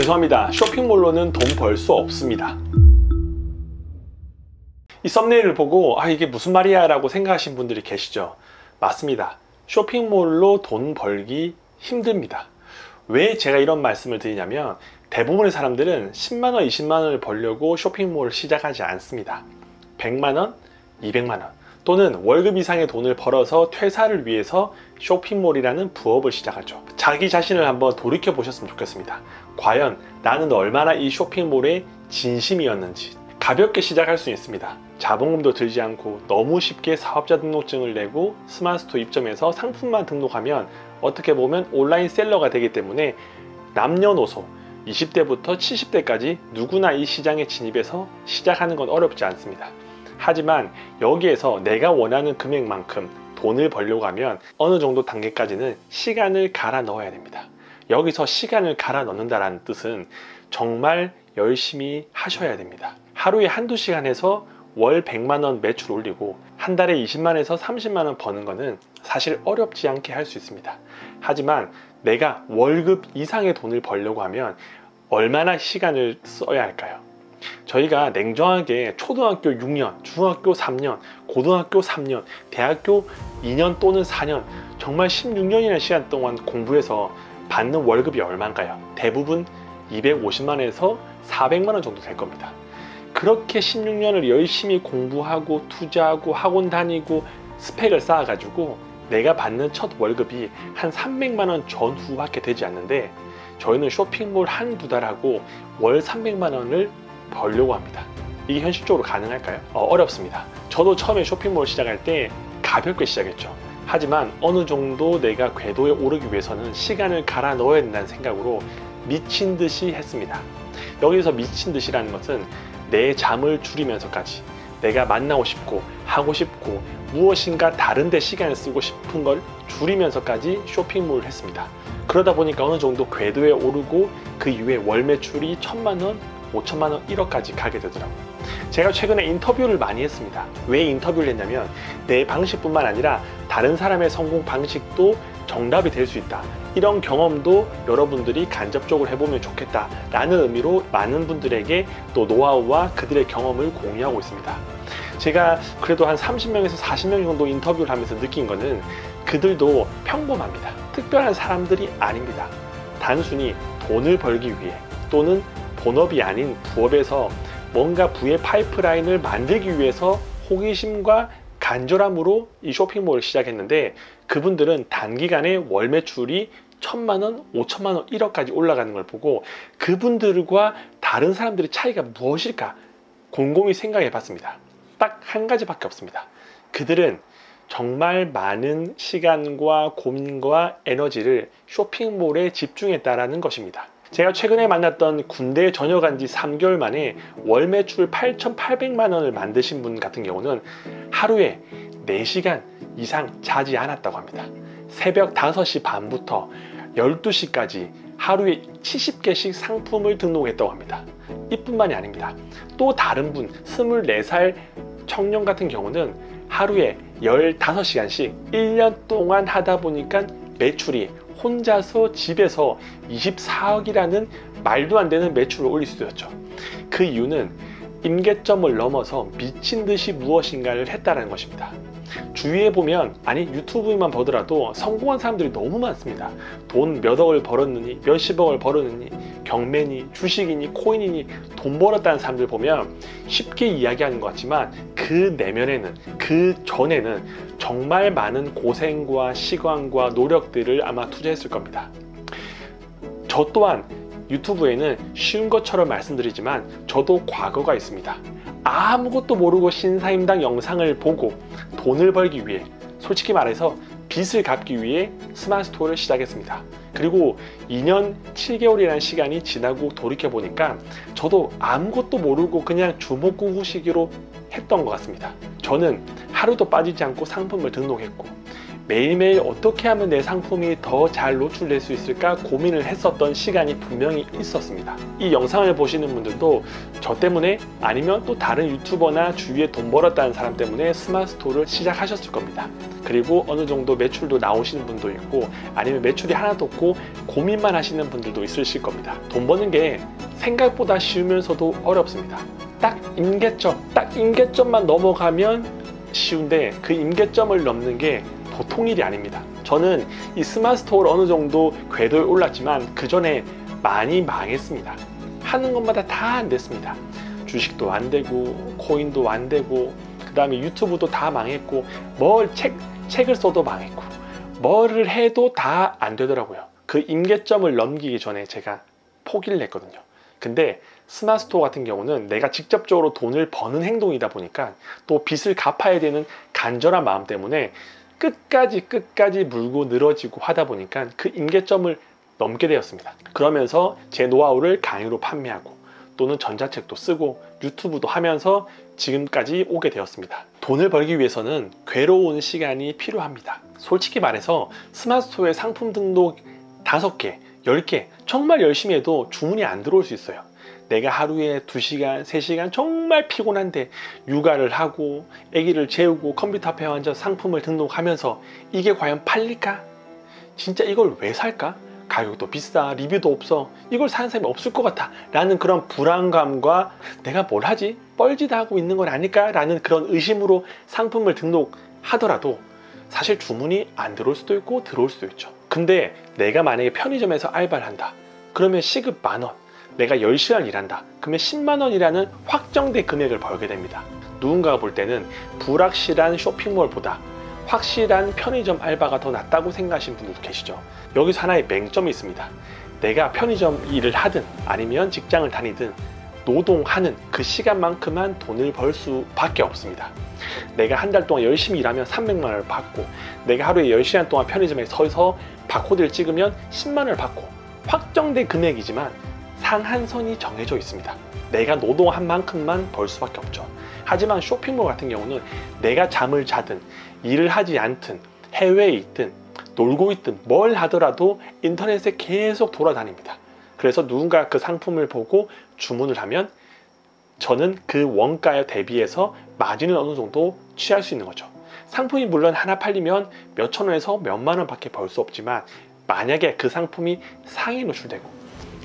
죄송합니다. 쇼핑몰로는 돈 벌 수 없습니다. 이 썸네일을 보고 이게 무슨 말이야 라고 생각하신 분들이 계시죠. 맞습니다. 쇼핑몰로 돈 벌기 힘듭니다. 왜 제가 이런 말씀을 드리냐면 대부분의 사람들은 10만원, 20만원을 벌려고 쇼핑몰을 시작하지 않습니다. 100만원, 200만원 또는 월급 이상의 돈을 벌어서 퇴사를 위해서 쇼핑몰이라는 부업을 시작하죠. 자기 자신을 한번 돌이켜 보셨으면 좋겠습니다. 과연 나는 얼마나 이 쇼핑몰에 진심이었는지. 가볍게 시작할 수 있습니다. 자본금도 들지 않고 너무 쉽게 사업자 등록증을 내고 스마트스토어 입점해서 상품만 등록하면 어떻게 보면 온라인 셀러가 되기 때문에 남녀노소 20대부터 70대까지 누구나 이 시장에 진입해서 시작하는 건 어렵지 않습니다. 하지만 여기에서 내가 원하는 금액만큼 돈을 벌려고 하면 어느 정도 단계까지는 시간을 갈아 넣어야 됩니다. 여기서 시간을 갈아 넣는다는 뜻은 정말 열심히 하셔야 됩니다. 하루에 한두 시간 해서 월 100만원 매출 올리고 한 달에 20만에서 30만원 버는 거는 사실 어렵지 않게 할 수 있습니다. 하지만 내가 월급 이상의 돈을 벌려고 하면 얼마나 시간을 써야 할까요? 저희가 냉정하게 초등학교 6년, 중학교 3년, 고등학교 3년, 대학교 2년 또는 4년 정말 16년이라는 시간 동안 공부해서 받는 월급이 얼마인가요? 대부분 250만원에서 400만원 정도 될 겁니다. 그렇게 16년을 열심히 공부하고 투자하고 학원 다니고 스펙을 쌓아가지고 내가 받는 첫 월급이 한 300만원 전후밖에 되지 않는데 저희는 쇼핑몰 한두 달 하고 월 300만원을 벌려고 합니다. 이게 현실적으로 가능할까요? 어렵습니다. 저도 처음에 쇼핑몰 시작할 때 가볍게 시작했죠. 하지만 어느 정도 내가 궤도에 오르기 위해서는 시간을 갈아 넣어야 된다는 생각으로 미친 듯이 했습니다. 여기서 미친 듯이라는 것은 내 잠을 줄이면서까지 내가 만나고 싶고 하고 싶고 무엇인가 다른 데 시간을 쓰고 싶은 걸 줄이면서까지 쇼핑몰을 했습니다. 그러다 보니까 어느 정도 궤도에 오르고 그 이후에 월 매출이 1000만원, 5천만원, 1억까지 가게 되더라고요. 제가 최근에 인터뷰를 많이 했습니다. 왜 인터뷰를 했냐면 내 방식뿐만 아니라 다른 사람의 성공 방식도 정답이 될 수 있다. 이런 경험도 여러분들이 간접적으로 해보면 좋겠다 라는 의미로 많은 분들에게 또 노하우와 그들의 경험을 공유하고 있습니다. 제가 그래도 한 30명에서 40명 정도 인터뷰를 하면서 느낀 거는 그들도 평범합니다. 특별한 사람들이 아닙니다. 단순히 돈을 벌기 위해 또는 본업이 아닌 부업에서 뭔가 부의 파이프라인을 만들기 위해서 호기심과 간절함으로 이 쇼핑몰을 시작했는데 그분들은 단기간에 월 매출이 1000만원, 5천만원, 1억까지 올라가는 걸 보고 그분들과 다른 사람들의 차이가 무엇일까 곰곰이 생각해 봤습니다. 딱 한 가지밖에 없습니다. 그들은 정말 많은 시간과 고민과 에너지를 쇼핑몰에 집중했다라는 것입니다. 제가 최근에 만났던 군대에 전역한 지 3개월 만에 월 매출 8,800만원을 만드신 분 같은 경우는 하루에 4시간 이상 자지 않았다고 합니다. 새벽 5시 반부터 12시까지 하루에 70개씩 상품을 등록했다고 합니다. 이뿐만이 아닙니다. 또 다른 분 24살 청년 같은 경우는 하루에 15시간씩 1년 동안 하다 보니까 매출이 혼자서 집에서 24억이라는 말도 안 되는 매출을 올릴 수 있었죠. 그 이유는 임계점을 넘어서 미친 듯이 무엇인가를 했다는 것입니다. 주위에 보면 아니 유튜브만 보더라도 성공한 사람들이 너무 많습니다. 돈 몇 억을 벌었느니 몇십억을 벌었느니 경매니 주식이니 코인이니 돈 벌었다는 사람들 보면 쉽게 이야기하는 것 같지만 그 내면에는 그 전에는 정말 많은 고생과 시간과 노력들을 아마 투자했을 겁니다. 저 또한 유튜브에는 쉬운 것처럼 말씀드리지만 저도 과거가 있습니다. 아무것도 모르고 신사임당 영상을 보고 돈을 벌기 위해 솔직히 말해서 빚을 갚기 위해 스마트스토어를 시작했습니다. 그리고 2년 7개월이라는 시간이 지나고 돌이켜보니까 저도 아무것도 모르고 그냥 주먹구구시기로 했던 것 같습니다. 저는 하루도 빠지지 않고 상품을 등록했고 매일매일 어떻게 하면 내 상품이 더 잘 노출될 수 있을까 고민을 했었던 시간이 분명히 있었습니다. 이 영상을 보시는 분들도 저 때문에 아니면 또 다른 유튜버나 주위에 돈 벌었다는 사람 때문에 스마트 스토어를 시작하셨을 겁니다. 그리고 어느 정도 매출도 나오시는 분도 있고 아니면 매출이 하나도 없고 고민만 하시는 분들도 있으실 겁니다. 돈 버는 게 생각보다 쉬우면서도 어렵습니다. 딱 임계점만 넘어가면 쉬운데 그 임계점을 넘는 게 보통 일이 아닙니다. 저는 이 스마트 스토어를 어느 정도 궤도에 올랐지만 그 전에 많이 망했습니다. 하는 것마다 다 안 됐습니다. 주식도 안 되고 코인도 안 되고 그 다음에 유튜브도 다 망했고 책을 써도 망했고 뭐를 해도 다 안 되더라고요. 그 임계점을 넘기기 전에 제가 포기를 했거든요. 근데 스마트 스토어 같은 경우는 내가 직접적으로 돈을 버는 행동이다 보니까 또 빚을 갚아야 되는 간절한 마음 때문에 끝까지 물고 늘어지고 하다 보니까 그 임계점을 넘게 되었습니다. 그러면서 제 노하우를 강의로 판매하고 또는 전자책도 쓰고 유튜브도 하면서 지금까지 오게 되었습니다. 돈을 벌기 위해서는 괴로운 시간이 필요합니다. 솔직히 말해서 스마트 스토어에 상품 등록 5개, 10개 정말 열심히 해도 주문이 안 들어올 수 있어요. 내가 하루에 2시간, 3시간 정말 피곤한데 육아를 하고 아기를 재우고 컴퓨터 앞에 앉아 상품을 등록하면서 이게 과연 팔릴까? 진짜 이걸 왜 살까? 가격도 비싸, 리뷰도 없어, 이걸 사는 사람이 없을 것 같아 라는 그런 불안감과 내가 뭘 하지? 뻘짓 하고 있는 건 아닐까? 라는 그런 의심으로 상품을 등록하더라도 사실 주문이 안 들어올 수도 있고 들어올 수도 있죠. 근데 내가 만약에 편의점에서 알바를 한다. 그러면 시급 10,000원, 내가 10시간 일한다. 그러면 10만 원이라는 확정된 금액을 벌게 됩니다. 누군가가 볼 때는 불확실한 쇼핑몰보다 확실한 편의점 알바가 더 낫다고 생각하시는 분들도 계시죠. 여기서 하나의 맹점이 있습니다. 내가 편의점 일을 하든 아니면 직장을 다니든 노동하는 그 시간만큼만 돈을 벌 수밖에 없습니다. 내가 한 달 동안 열심히 일하면 300만 원을 받고 내가 하루에 10시간 동안 편의점에 서서 바코드를 찍으면 10만 원을 받고 확정된 금액이지만 상한선이 정해져 있습니다. 내가 노동한 만큼만 벌 수밖에 없죠. 하지만 쇼핑몰 같은 경우는 내가 잠을 자든 일을 하지 않든 해외에 있든 놀고 있든 뭘 하더라도 인터넷에 계속 돌아다닙니다. 그래서 누군가 그 상품을 보고 주문을 하면 저는 그 원가에 대비해서 마진을 어느 정도 취할 수 있는 거죠. 상품이 물론 하나 팔리면 몇천 원에서 몇만 원밖에 벌 수 없지만 만약에 그 상품이 상위 노출되고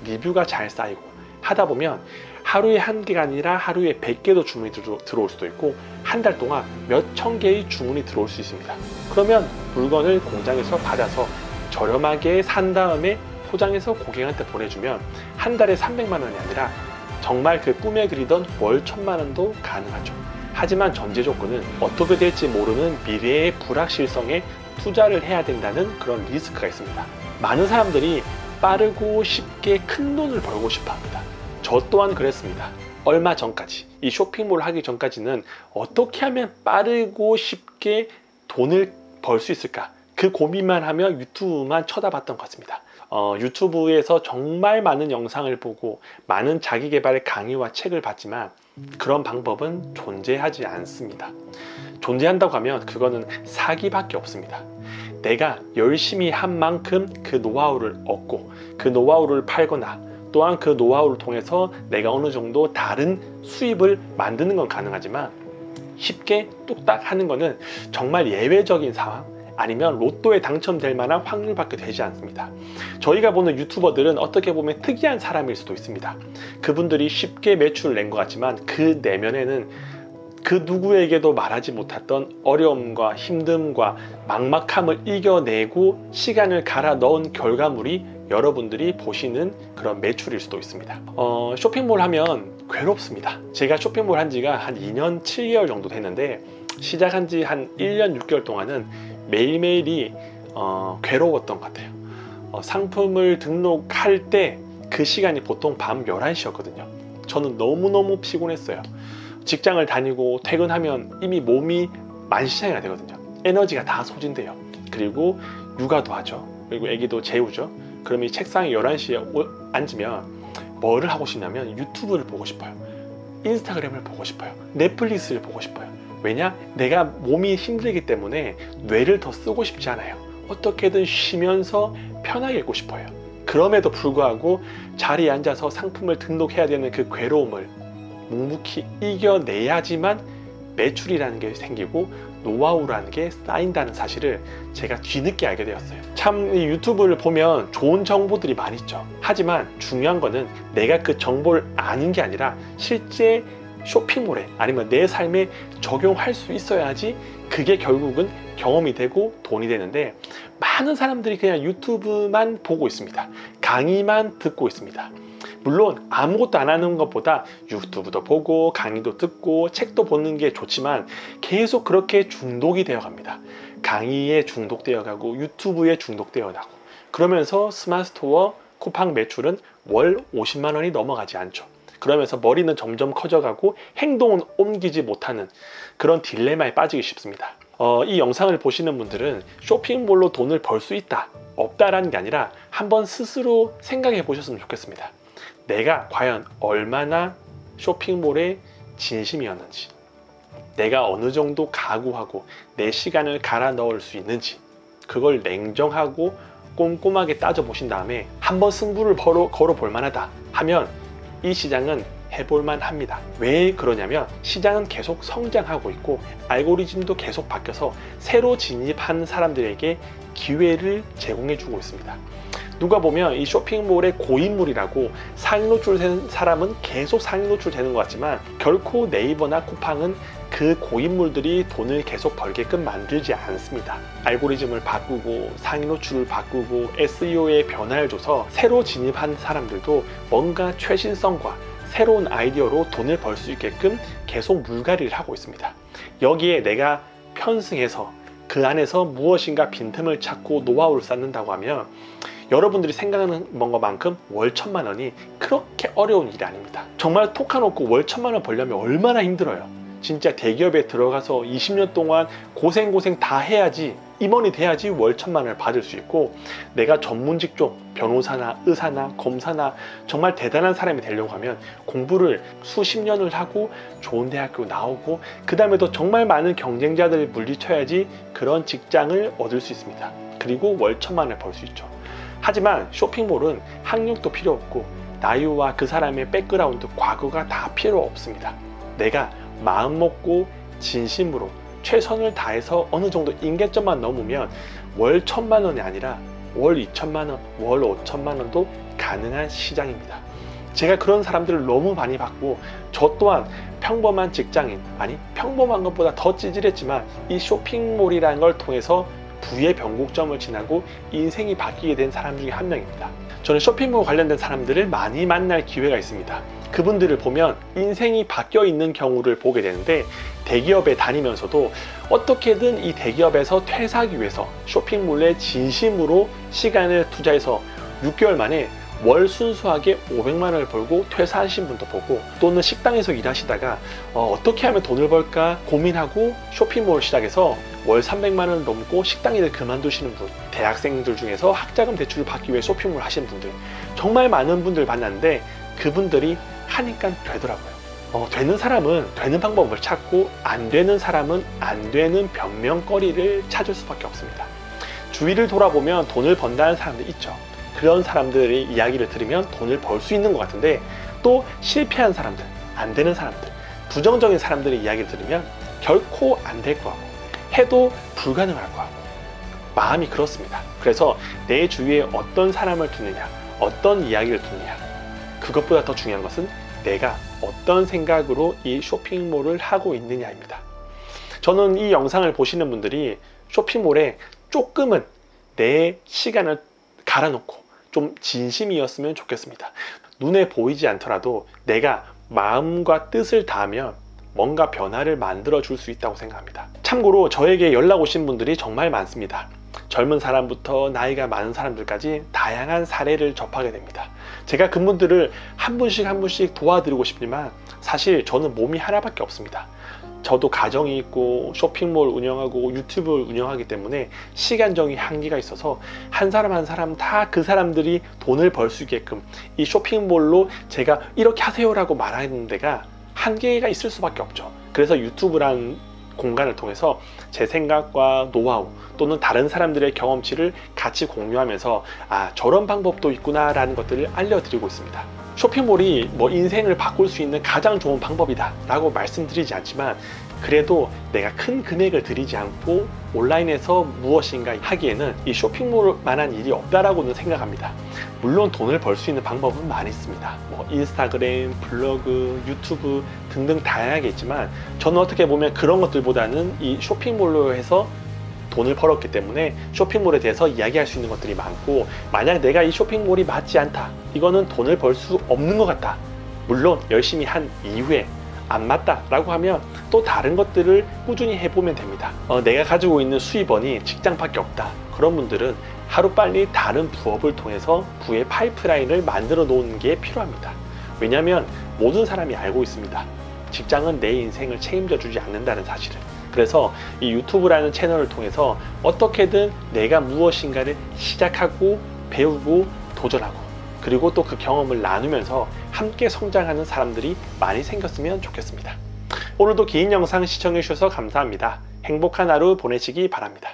리뷰가 잘 쌓이고 하다 보면 하루에 1개가 아니라 하루에 100개도 주문이 들어올 수도 있고 한 달 동안 몇천 개의 주문이 들어올 수 있습니다. 그러면 물건을 공장에서 받아서 저렴하게 산 다음에 포장해서 고객한테 보내주면 한 달에 300만 원이 아니라 정말 그 꿈에 그리던 월 1,000만 원도 가능하죠. 하지만 전제 조건은 어떻게 될지 모르는 미래의 불확실성에 투자를 해야 된다는 그런 리스크가 있습니다. 많은 사람들이 빠르고 쉽게 큰 돈을 벌고 싶어 합니다. 저 또한 그랬습니다. 얼마 전까지, 이 쇼핑몰 하기 전까지는 어떻게 하면 빠르고 쉽게 돈을 벌 수 있을까? 그 고민만 하며 유튜브만 쳐다봤던 것 같습니다. 유튜브에서 정말 많은 영상을 보고 많은 자기계발 강의와 책을 봤지만 그런 방법은 존재하지 않습니다. 존재한다고 하면 그거는 사기밖에 없습니다. 내가 열심히 한 만큼 그 노하우를 얻고 그 노하우를 팔거나 또한 그 노하우를 통해서 내가 어느 정도 다른 수입을 만드는 건 가능하지만 쉽게 뚝딱 하는 거는 정말 예외적인 상황 아니면 로또에 당첨될 만한 확률밖에 되지 않습니다. 저희가 보는 유튜버들은 어떻게 보면 특이한 사람일 수도 있습니다. 그분들이 쉽게 매출을 낸 것 같지만 그 내면에는 그 누구에게도 말하지 못했던 어려움과 힘듦과 막막함을 이겨내고 시간을 갈아 넣은 결과물이 여러분들이 보시는 그런 매출일 수도 있습니다. 쇼핑몰 하면 괴롭습니다. 제가 쇼핑몰 한 지가 한 2년 7개월 정도 됐는데 시작한 지 한 1년 6개월 동안은 매일매일이 괴로웠던 것 같아요. 상품을 등록할 때 그 시간이 보통 밤 11시였거든요. 저는 너무너무 피곤했어요. 직장을 다니고 퇴근하면 이미 몸이 만시장이가 되거든요. 에너지가 다 소진돼요. 그리고 육아도 하죠. 그리고 아기도 재우죠. 그럼 이 책상에 11시에 앉으면 뭐를 하고 싶냐면 유튜브를 보고 싶어요. 인스타그램을 보고 싶어요. 넷플릭스를 보고 싶어요. 왜냐? 내가 몸이 힘들기 때문에 뇌를 더 쓰고 싶지 않아요. 어떻게든 쉬면서 편하게 읽고 싶어요. 그럼에도 불구하고 자리에 앉아서 상품을 등록해야 되는 그 괴로움을 묵묵히 이겨내야지만 매출이라는 게 생기고 노하우라는 게 쌓인다는 사실을 제가 뒤늦게 알게 되었어요. 참 이 유튜브를 보면 좋은 정보들이 많이 있죠. 하지만 중요한 거는 내가 그 정보를 아는 게 아니라 실제 쇼핑몰에 아니면 내 삶에 적용할 수 있어야지 그게 결국은 경험이 되고 돈이 되는데, 많은 사람들이 그냥 유튜브만 보고 있습니다. 강의만 듣고 있습니다. 물론 아무것도 안 하는 것보다 유튜브도 보고 강의도 듣고 책도 보는 게 좋지만 계속 그렇게 중독이 되어 갑니다. 강의에 중독되어 가고 유튜브에 중독되어 가고, 그러면서 스마트스토어 쿠팡 매출은 월 50만 원이 넘어가지 않죠. 그러면서 머리는 점점 커져가고 행동은 옮기지 못하는 그런 딜레마에 빠지기 쉽습니다. 이 영상을 보시는 분들은 쇼핑몰로 돈을 벌 수 있다 없다라는 게 아니라 한번 스스로 생각해 보셨으면 좋겠습니다. 내가 과연 얼마나 쇼핑몰에 진심이었는지, 내가 어느 정도 각오하고 내 시간을 갈아 넣을 수 있는지, 그걸 냉정하고 꼼꼼하게 따져보신 다음에 한번 승부를 걸어 볼 만하다 하면 이 시장은 해볼만 합니다. 왜 그러냐면 시장은 계속 성장하고 있고 알고리즘도 계속 바뀌어서 새로 진입한 사람들에게 기회를 제공해 주고 있습니다. 누가 보면 이 쇼핑몰의 고인물이라고 상위 노출된 사람은 계속 상위 노출되는 것 같지만 결코 네이버나 쿠팡은 그 고인물들이 돈을 계속 벌게끔 만들지 않습니다. 알고리즘을 바꾸고 상위 노출을 바꾸고 SEO에 변화를 줘서 새로 진입한 사람들도 뭔가 최신성과 새로운 아이디어로 돈을 벌 수 있게끔 계속 물갈이를 하고 있습니다. 여기에 내가 편승해서 그 안에서 무엇인가 빈틈을 찾고 노하우를 쌓는다고 하면 여러분들이 생각하는 것만큼 월 1,000만 원이 그렇게 어려운 일이 아닙니다. 정말 톡 까놓고 월 1,000만 원 벌려면 얼마나 힘들어요. 진짜 대기업에 들어가서 20년 동안 고생 다 해야지, 임원이 돼야지 월 1,000만 원을 받을 수 있고, 내가 전문 직종 변호사나 의사나 검사나 정말 대단한 사람이 되려고 하면 공부를 수십 년을 하고 좋은 대학교 나오고 그 다음에도 정말 많은 경쟁자들을 물리쳐야지 그런 직장을 얻을 수 있습니다. 그리고 월 1,000만 원을 벌 수 있죠. 하지만 쇼핑몰은 학력도 필요 없고 나이와 그 사람의 백그라운드, 과거가 다 필요 없습니다. 내가 마음 먹고 진심으로 최선을 다해서 어느 정도 임계점만 넘으면 월 1,000만 원이 아니라 월 2,000만 원, 월 5,000만 원도 가능한 시장입니다. 제가 그런 사람들을 너무 많이 봤고, 저 또한 평범한 직장인, 아니 평범한 것보다 더 찌질했지만 이 쇼핑몰이라는 걸 통해서 부의 변곡점을 지나고 인생이 바뀌게 된 사람 중에 한 명입니다. 저는 쇼핑몰 관련된 사람들을 많이 만날 기회가 있습니다. 그분들을 보면 인생이 바뀌어 있는 경우를 보게 되는데, 대기업에 다니면서도 어떻게든 이 대기업에서 퇴사하기 위해서 쇼핑몰에 진심으로 시간을 투자해서 6개월 만에 월 순수하게 500만 원을 벌고 퇴사하신 분도 보고, 또는 식당에서 일하시다가 어떻게 하면 돈을 벌까 고민하고 쇼핑몰 시작해서 월 300만 원을 넘고 식당 일을 그만두시는 분, 대학생들 중에서 학자금 대출을 받기 위해 쇼핑몰 하시는 분들, 정말 많은 분들 만났는데 그분들이 하니까 되더라고요. 되는 사람은 되는 방법을 찾고 안 되는 사람은 안 되는 변명거리를 찾을 수밖에 없습니다. 주위를 돌아보면 돈을 번다는 사람들 있죠. 그런 사람들의 이야기를 들으면 돈을 벌 수 있는 것 같은데, 또 실패한 사람들, 안 되는 사람들, 부정적인 사람들의 이야기를 들으면 결코 안 될 것 같고 해도 불가능할 것 같고 마음이 그렇습니다. 그래서 내 주위에 어떤 사람을 두느냐, 어떤 이야기를 두느냐, 그것보다 더 중요한 것은 내가 어떤 생각으로 이 쇼핑몰을 하고 있느냐입니다. 저는 이 영상을 보시는 분들이 쇼핑몰에 조금은 내 시간을 갈아놓고 좀 진심이었으면 좋겠습니다. 눈에 보이지 않더라도 내가 마음과 뜻을 다하면 뭔가 변화를 만들어 줄 수 있다고 생각합니다. 참고로 저에게 연락 오신 분들이 정말 많습니다. 젊은 사람부터 나이가 많은 사람들까지 다양한 사례를 접하게 됩니다. 제가 그분들을 한 분씩 도와드리고 싶지만 사실 저는 몸이 하나밖에 없습니다. 저도 가정이 있고 쇼핑몰 운영하고 유튜브를 운영하기 때문에 시간적인 한계가 있어서 한 사람 한 사람 다 그 사람들이 돈을 벌 수 있게끔 이 쇼핑몰로 제가 이렇게 하세요라고 말하는 데가 한계가 있을 수밖에 없죠. 그래서 유튜브란 공간을 통해서 제 생각과 노하우 또는 다른 사람들의 경험치를 같이 공유하면서 저런 방법도 있구나 라는 것들을 알려드리고 있습니다. 쇼핑몰이 인생을 바꿀 수 있는 가장 좋은 방법이다 라고 말씀드리지 않지만, 그래도 내가 큰 금액을 들이지 않고 온라인에서 무엇인가 하기에는 이 쇼핑몰만한 일이 없다라고는 생각합니다. 물론 돈을 벌 수 있는 방법은 많이 있습니다. 인스타그램, 블로그, 유튜브 등등 다양하게 있지만, 저는 어떻게 보면 그런 것들보다는 이 쇼핑몰로 해서 돈을 벌었기 때문에 쇼핑몰에 대해서 이야기할 수 있는 것들이 많고, 만약 내가 이 쇼핑몰이 맞지 않다, 이거는 돈을 벌 수 없는 것 같다, 물론 열심히 한 이후에 안 맞다 라고 하면 또 다른 것들을 꾸준히 해보면 됩니다. 내가 가지고 있는 수입원이 직장밖에 없다, 그런 분들은 하루빨리 다른 부업을 통해서 부의 파이프라인을 만들어 놓는 게 필요합니다. 왜냐하면 모든 사람이 알고 있습니다. 직장은 내 인생을 책임져 주지 않는다는 사실을. 그래서 이 유튜브라는 채널을 통해서 어떻게든 내가 무엇인가를 시작하고 배우고 도전하고, 그리고 또 그 경험을 나누면서 함께 성장하는 사람들이 많이 생겼으면 좋겠습니다. 오늘도 긴 영상 시청해 주셔서 감사합니다. 행복한 하루 보내시기 바랍니다.